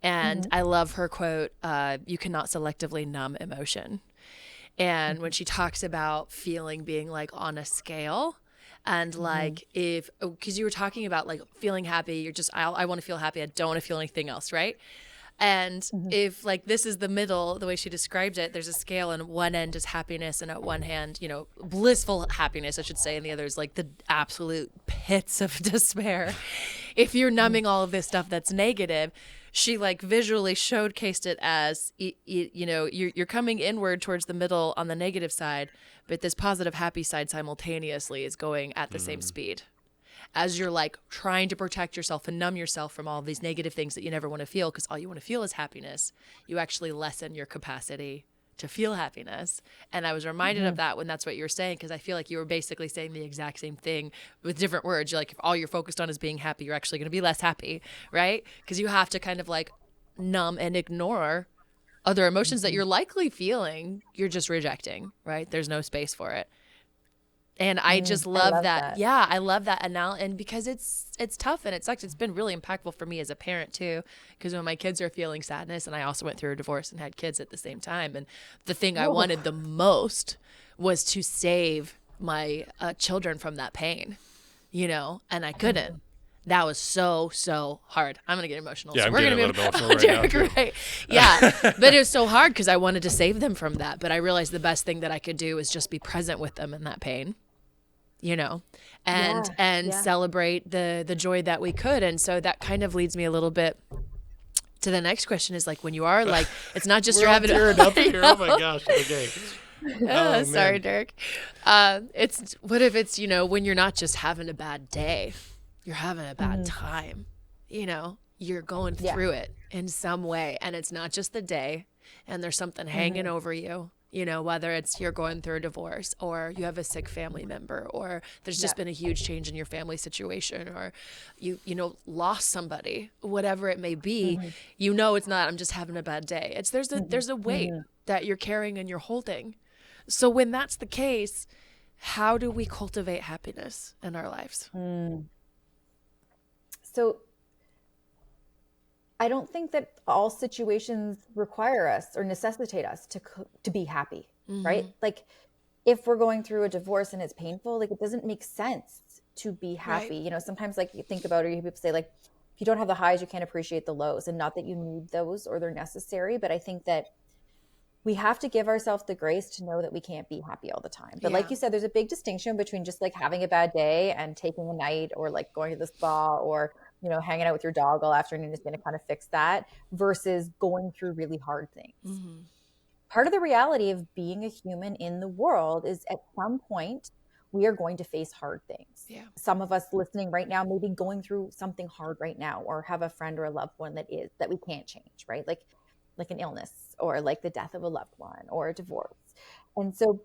and I love her quote, you cannot selectively numb emotion. And when she talks about feeling being like on a scale, and like because you were talking about like feeling happy, you're just, I want to feel happy, I don't want to feel anything else, right? And if like this is the middle, the way she described it, there's a scale, and one end is happiness, and at one hand, blissful happiness, I should say, and the other is like the absolute pits of despair. If you're numbing all of this stuff that's negative, she like visually showcased it as, you're coming inward towards the middle on the negative side, but this positive happy side simultaneously is going at the same speed as you're like trying to protect yourself and numb yourself from all these negative things that you never want to feel, because all you want to feel is happiness. You actually lessen your capacity to feel happiness. And I was reminded of that when that's what you were saying, because I feel like you were basically saying the exact same thing with different words. You're like, if all you're focused on is being happy, you're actually going to be less happy, right? Because you have to kind of like numb and ignore other emotions that you're likely feeling, you're just rejecting, right? There's no space for it. And I just love that. Yeah, I love that analogy. And because it's tough and it sucks. It's been really impactful for me as a parent too, because when my kids are feeling sadness, and I also went through a divorce and had kids at the same time. And the thing I wanted the most was to save my children from that pain, and I couldn't. That was so hard. I'm going to get emotional.
Yeah,
so
I'm
we're
getting
gonna
a little emotional right now.
Right. Yeah. But it was so hard because I wanted to save them from that. But I realized the best thing that I could do is just be present with them in that pain, and celebrate the joy that we could. And so that kind of leads me a little bit to the next question, is like, when you are like, it's not just you're having
tearing up here. Oh my gosh. Okay.
Sorry, Derek. It's, what if it's, when you're not just having a bad day, you're having a bad time, you're going through it in some way, and it's not just the day, and there's something hanging over you, you know, whether it's you're going through a divorce or you have a sick family member or there's just been a huge change in your family situation or you know, lost somebody, whatever it may be, you know, it's not, I'm just having a bad day. It's there's a weight that you're carrying and you're holding. So when that's the case, how do we cultivate happiness in our lives?
So I don't think that all situations require us or necessitate us to be happy, right? Like if we're going through a divorce and it's painful, like it doesn't make sense to be happy. You know, sometimes like you think about it, or you hear people say like, if you don't have the highs, you can't appreciate the lows, and not that you need those or they're necessary. But I think that we have to give ourselves the grace to know that we can't be happy all the time. But like you said, there's a big distinction between just like having a bad day and taking a night or like going to the spa or, you know, hanging out with your dog all afternoon is going to kind of fix that versus going through really hard things. Part of the reality of being a human in the world is at some point we are going to face hard things. Some of us listening right now may be going through something hard right now or have a friend or a loved one that we can't change, right? Like an illness or like the death of a loved one or a divorce. And so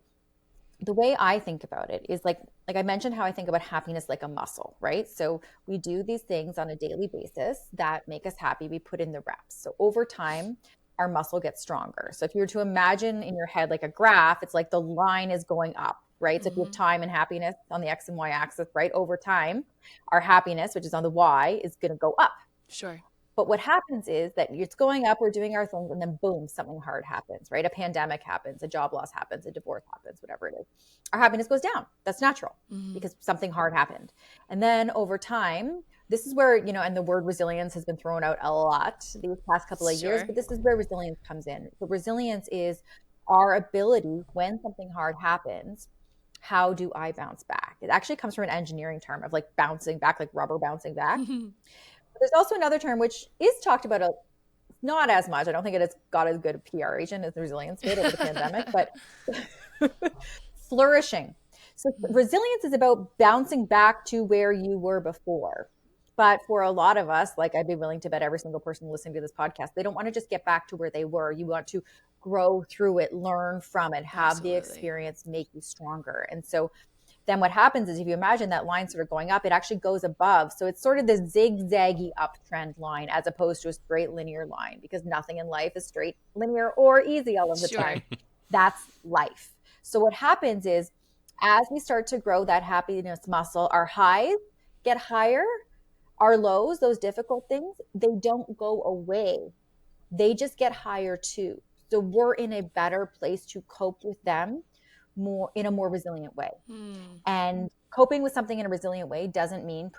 the way I think about it is like I mentioned how I think about happiness like a muscle, right? So we do these things on a daily basis that make us happy. We put in the reps. So over time, our muscle gets stronger. So if you were to imagine in your head like a graph, it's like the line is going up, right? So if you have time and happiness on the X and Y axis, right? Over time, our happiness, which is on the Y, is going to go up.
Sure.
But what happens is that it's going up, we're doing our things, and then boom, something hard happens, right? A pandemic happens, a job loss happens, a divorce happens, whatever it is. Our happiness goes down. That's natural because something hard happened. And then over time, this is where, you know, and the word resilience has been thrown out a lot these past couple of years, but this is where resilience comes in. So resilience is our ability when something hard happens, how do I bounce back? It actually comes from an engineering term of like bouncing back, like rubber bouncing back. There's also another term which is talked about not as much. I don't think it has got as good a PR agent as the resilience did over the pandemic, but flourishing. So resilience is about bouncing back to where you were before. But for a lot of us, like I'd be willing to bet every single person listening to this podcast, they don't want to just get back to where they were. You want to grow through it, learn from it, have the experience make you stronger. And so then what happens is if you imagine that line sort of going up, it actually goes above. So it's sort of this zigzaggy uptrend line as opposed to a straight linear line, because nothing in life is straight, linear, or easy all of the time. That's life. So what happens is as we start to grow that happiness muscle, our highs get higher, our lows, those difficult things, they don't go away. They just get higher too. So we're in a better place to cope with them in a more resilient way. And coping with something in a resilient way doesn't mean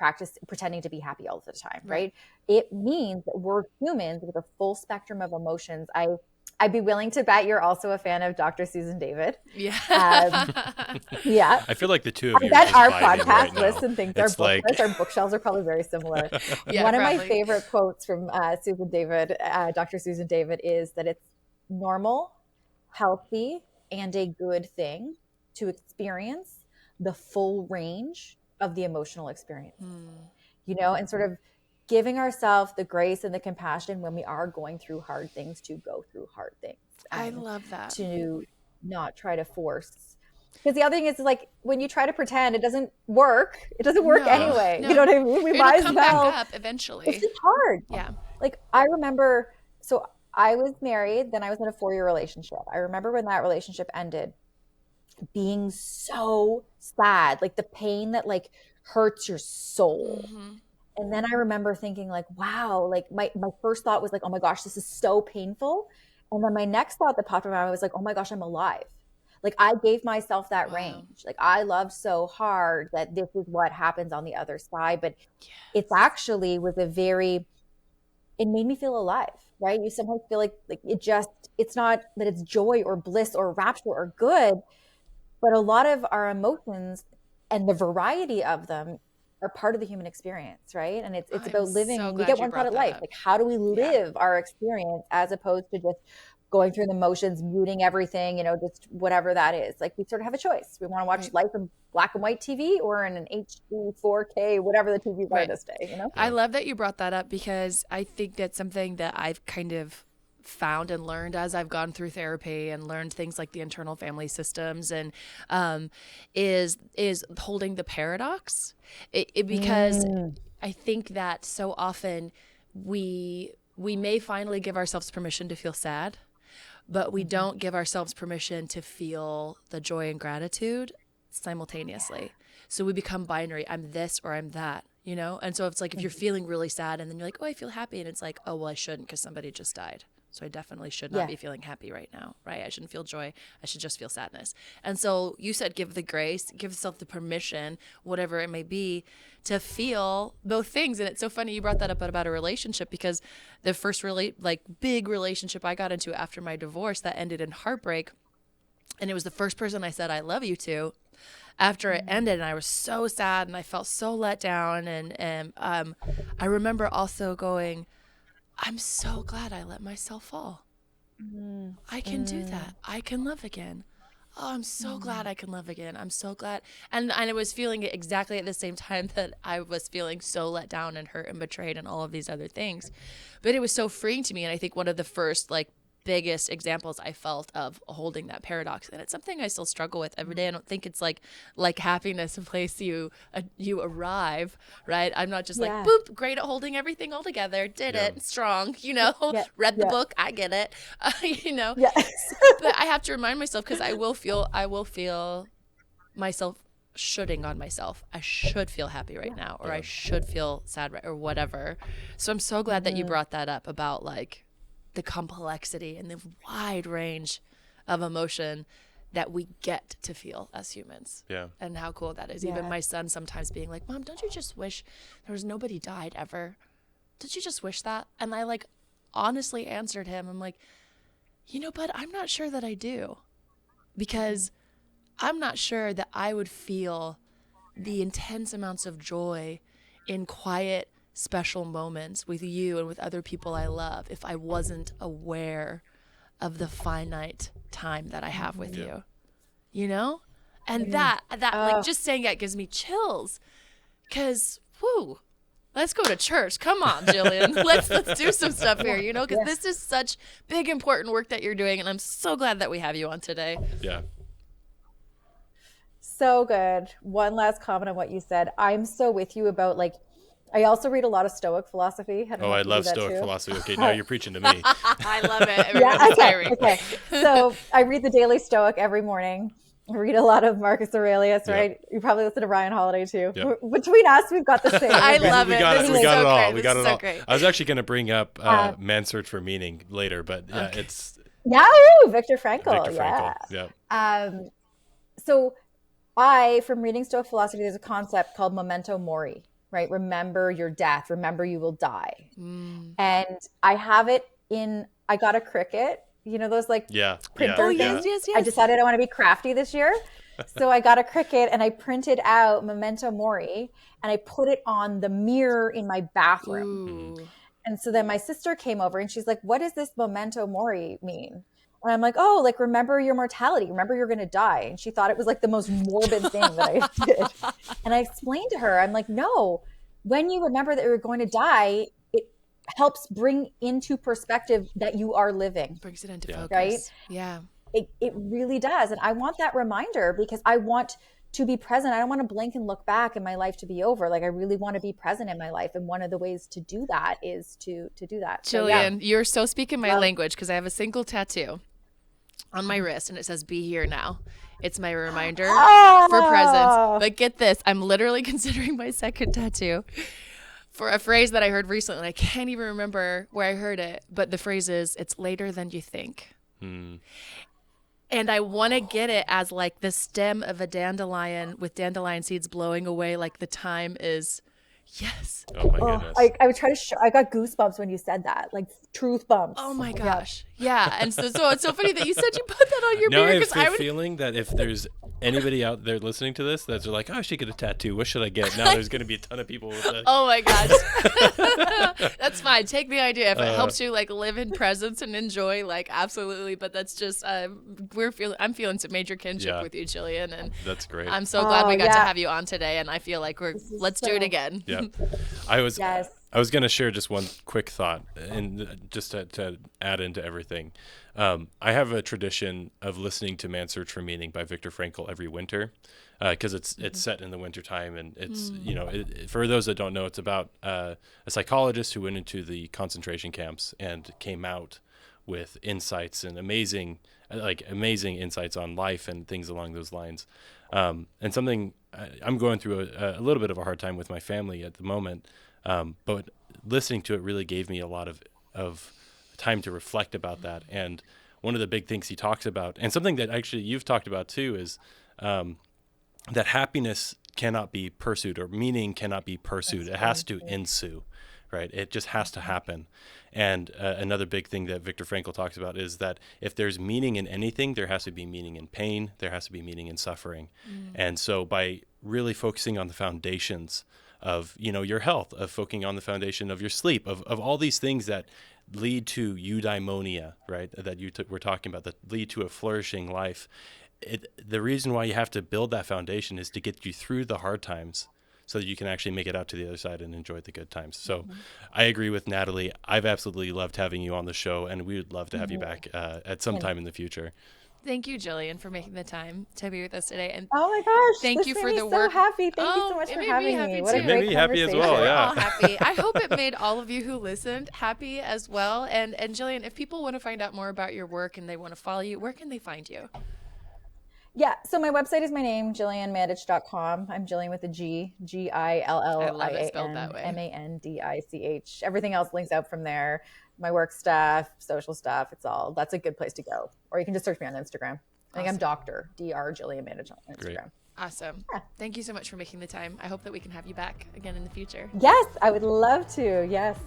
pretending to be happy all the time, right? It means that we're humans with a full spectrum of emotions. I'd be willing to bet you're also a fan of Dr. Susan David. Yeah.
I feel like the two of you
I bet our podcast
right
lists and things, our bookshelves are probably very similar. One of my favorite quotes from Susan David, Dr. Susan David, is that it's normal, healthy, and a good thing to experience the full range of the emotional experience, you know, and sort of giving ourselves the grace and the compassion when we are going through hard things to go through hard things.
I love that.
To not try to force. Because the other thing is like when you try to pretend, it doesn't work. It doesn't work anyway. No. You know what I mean? We might as well.
Back up eventually.
It's just hard.
Yeah.
Like I remember, so I was married, then I was in a 4-year relationship. I remember when that relationship ended being so sad, like the pain that like hurts your soul. And then I remember thinking like, wow, like my first thought was like, oh my gosh, this is so painful. And then my next thought that popped in my mind was like, oh my gosh, I'm alive. Like I gave myself that range. Like I loved so hard that this is what happens on the other side. But it's actually it made me feel alive, right? You sometimes feel like it's not that it's joy or bliss or rapture or good, but a lot of our emotions and the variety of them are part of the human experience, right? And it's about living. We get one shot at life. Like how do we live our experience as opposed to just going through the motions, muting everything, you know, just whatever that is. Like we sort of have a choice. We want to watch life in black and white TV or in an HD 4K, whatever the TVs are this day, you know?
I love that you brought that up because I think that's something that I've kind of found and learned as I've gone through therapy and learned things like the internal family systems, and is holding the paradox. Because I think that so often we may finally give ourselves permission to feel sad, but we don't give ourselves permission to feel the joy and gratitude simultaneously. So we become binary. I'm this or I'm that, you know? And so it's like if you're feeling really sad and then you're like, oh, I feel happy. And it's like, oh, well, I shouldn't because somebody just died. So I definitely should not be feeling happy right now, right? I shouldn't feel joy. I should just feel sadness. And so you said give the grace, give yourself the permission, whatever it may be, to feel both things. And it's so funny you brought that up about a relationship, because the first big relationship I got into after my divorce that ended in heartbreak, and it was the first person I said I love you to after it ended, and I was so sad and I felt so let down. And I remember also going, I'm so glad I let myself fall. I can do that. I can love again. Oh, I'm so glad I can love again. I'm so glad. And I was feeling it exactly at the same time that I was feeling so let down and hurt and betrayed and all of these other things. But it was so freeing to me. And I think one of the first biggest examples I felt of holding that paradox, and it's something I still struggle with every day. I don't think it's like happiness, a place you arrive, right? I'm not just boop, great at holding everything all together, did it, strong, read the book, I get it, but I have to remind myself, because I will feel myself shoulding on myself. I should feel happy right now, or I should feel sad, or whatever. So I'm so glad that you brought that up about the complexity and the wide range of emotion that we get to feel as humans. Yeah. And how cool that is. Yeah. Even my son sometimes being like, Mom, don't you just wish there was nobody died ever? Don't you just wish that? And I honestly answered him. I'm like, bud, I'm not sure that I do, because I'm not sure that I would feel the intense amounts of joy in quiet, special moments with you and with other people I love if I wasn't aware of the finite time that I have with you, and that just saying that gives me chills, because let's go to church. Come on, Gillian. let's do some stuff here, because this is such big, important work that you're doing, and I'm so glad that we have you on today.
Yeah.
So good. One last comment on what you said. I'm so with you about I also read a lot of Stoic philosophy.
I love Stoic philosophy. Okay, now you're preaching to me.
I love it.
Okay. So I read the Daily Stoic every morning. I read a lot of Marcus Aurelius, right? You probably listen to Ryan Holiday too. Yep. Between us, we've got the same.
I love it.
We got it all. We got it all. Great. I was actually going to bring up Man's Search for Meaning later, but it's...
Yeah, Viktor Frankl. Yeah. So from reading Stoic philosophy, there's a concept called memento mori. Right? Remember your death. Remember you will die. And I have it I got a Cricut, those printer things. Yes. I decided I want to be crafty this year. So I got a Cricut and I printed out memento mori and I put it on the mirror in my bathroom. Ooh. And so then my sister came over and she's like, what does this memento mori mean? And I'm like, remember your mortality. Remember you're going to die. And she thought it was the most morbid thing that I did. And I explained to her, I'm like, no, when you remember that you're going to die, it helps bring into perspective that you are living.
Brings it into focus.
Right?
Yeah.
It really does. And I want that reminder because I want to be present. I don't want to blink and look back and my life to be over. I really want to be present in my life. And one of the ways to do that is to do that.
Gillian, you're so speaking my language, because I have a single tattoo on my wrist and it says be here now. It's my reminder for presence. But get this, I'm literally considering my second tattoo for a phrase that I heard recently, and I can't even remember where I heard it, but the phrase is, it's later than you think. And I want to get it as the stem of a dandelion with dandelion seeds blowing away, the time is yes.
Oh my goodness.
I would try to I got goosebumps when you said that, truth bumps.
Oh my gosh. Yeah. And so it's so funny that you said you put that on your beard.
Now I have a feeling that if there's anybody out there listening to this that's like, oh, I should get a tattoo. What should I get? Now there's going to be a ton of people with that.
Oh my gosh. That's fine. Take the idea. If it helps you live in presence and enjoy, absolutely. But that's just, I'm feeling some major kinship with you, Gillian. And
that's great.
I'm so glad we got to have you on today. And I feel let's do it again.
Yeah. I was going to share just one quick thought, and just to add into everything. I have a tradition of listening to Man's Search for Meaning by Viktor Frankl every winter, because it's set in the wintertime, and it's for those that don't know, it's about a psychologist who went into the concentration camps and came out with insights and amazing insights on life and things along those lines. And something I'm going through a little bit of a hard time with my family at the moment. But listening to it really gave me a lot of time to reflect about that. And one of the big things he talks about, and something that actually you've talked about too, is that happiness cannot be pursued, or meaning cannot be pursued. It has to ensue, right? It just has to happen. And another big thing that Viktor Frankl talks about is that if there's meaning in anything, there has to be meaning in pain. There has to be meaning in suffering. And so by really focusing on the foundations of, your health, of focusing on the foundation of your sleep, of all these things that lead to eudaimonia, right? That we're talking about, that lead to a flourishing life. The reason why you have to build that foundation is to get you through the hard times, so that you can actually make it out to the other side and enjoy the good times. So I agree with Natalie. I've absolutely loved having you on the show, and we would love to have you back at some time in the future.
Thank you, Gillian, for making the time to be with us today. And
oh my gosh,
thank you for the work.
So happy. Thank you so much for having me. What a
It
great
made me happy as well.
We're
Yeah.
all happy. I hope it made all of you who listened happy as well. And Gillian, if people want to find out more about your work and they want to follow you, where can they find you?
Yeah, so my website is my name, GillianMandich.com. I'm Gillian with a G, GillianMandich. Everything else links out from there. My work stuff, social stuff, that's a good place to go. Or you can just search me on Instagram. I think I'm Dr. Gillian Mandich on Instagram.
Great.
Awesome. Yeah. Thank you so much for making the time. I hope that we can have you back again in the future.
Yes, I would love to. Yes.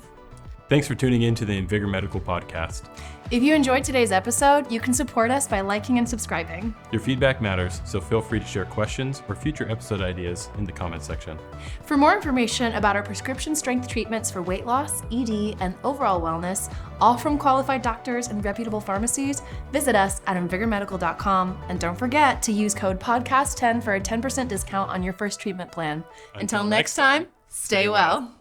Thanks for tuning in to the Invigor Medical Podcast.
If you enjoyed today's episode, you can support us by liking and subscribing.
Your feedback matters, so feel free to share questions or future episode ideas in the comment section.
For more information about our prescription strength treatments for weight loss, ED, and overall wellness, all from qualified doctors and reputable pharmacies, visit us at invigormedical.com. And don't forget to use code podcast10 for a 10% discount on your first treatment plan. Until next time, stay well.